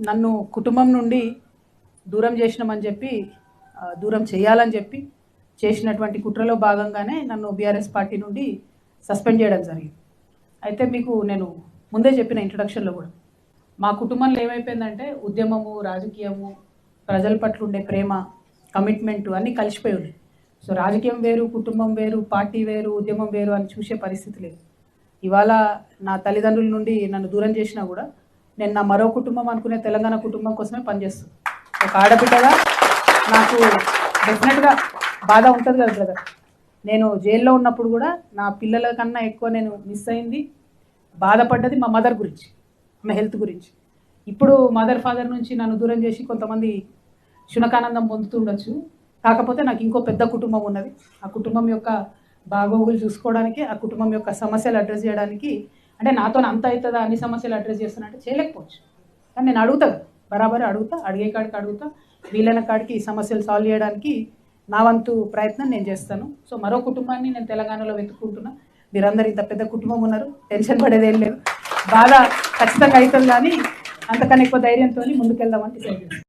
నన్ను కుటుంబం నుండి దూరం చేసినామని చెప్పి దూరం చేయాలని చెప్పి చేసినటువంటి కుట్రలో భాగంగానే నన్ను బీఆర్ఎస్ పార్టీ నుండి సస్పెండ్ చేయడం జరిగింది. అయితే మీకు నేను ముందే చెప్పిన ఇంట్రడక్షన్లో కూడా మా కుటుంబంలో ఏమైపోయిందంటే ఉద్యమము, రాజకీయము, ప్రజల పట్ల ఉండే ప్రేమ, కమిట్మెంట్ అన్నీ కలిసిపోయి ఉన్నాయి. సో రాజకీయం వేరు, కుటుంబం వేరు, పార్టీ వేరు, ఉద్యమం వేరు అని చూసే పరిస్థితి లేదు. ఇవాళ నా తల్లిదండ్రుల నుండి నన్ను దూరం చేసినా కూడా నేను నా మరో కుటుంబం అనుకునే తెలంగాణ కుటుంబం కోసమే పనిచేస్తాను. ఒక ఆడబిడ్డగా నాకు డెఫినెట్గా బాధ ఉంటుంది కదా బ్రదర్. నేను జైల్లో ఉన్నప్పుడు కూడా నా పిల్లల కన్నా ఎక్కువ నేను మిస్ అయింది, బాధపడ్డది మా మదర్ గురించి, మా హెల్త్ గురించి. ఇప్పుడు మదర్ ఫాదర్ నుంచి నన్ను దూరం చేసి కొంతమంది శునకానందం పొందుతుండొచ్చు. కాకపోతే నాకు ఇంకో పెద్ద కుటుంబం ఉన్నది. ఆ కుటుంబం యొక్క బాగోగులు చూసుకోవడానికి, ఆ కుటుంబం యొక్క సమస్యలు అడ్రస్ చేయడానికి, అంటే నాతో అంత అవుతుందా అన్ని సమస్యలు అడ్రస్ చేస్తానంటే చేయలేకపోవచ్చు. కానీ నేను అడుగుతాను, బరాబర్ అడుగుతా, అడిగే కాడికి అడుగుతా, వీలైన కాడికి ఈ సమస్యలు సాల్వ్ చేయడానికి నా వంతు ప్రయత్నం నేను చేస్తాను. సో మరో కుటుంబాన్ని నేను తెలంగాణలో వెతుక్కుంటున్నా. మీరందరూ ఇంత పెద్ద కుటుంబం ఉన్నారు, టెన్షన్ పడేదేం లేదు. బాధ ఖచ్చితంగా అవుతుంది, కానీ అంతకన్నా ఎక్కువ ధైర్యంతో ముందుకెళ్దామని డిసైడ్ చేస్తాను.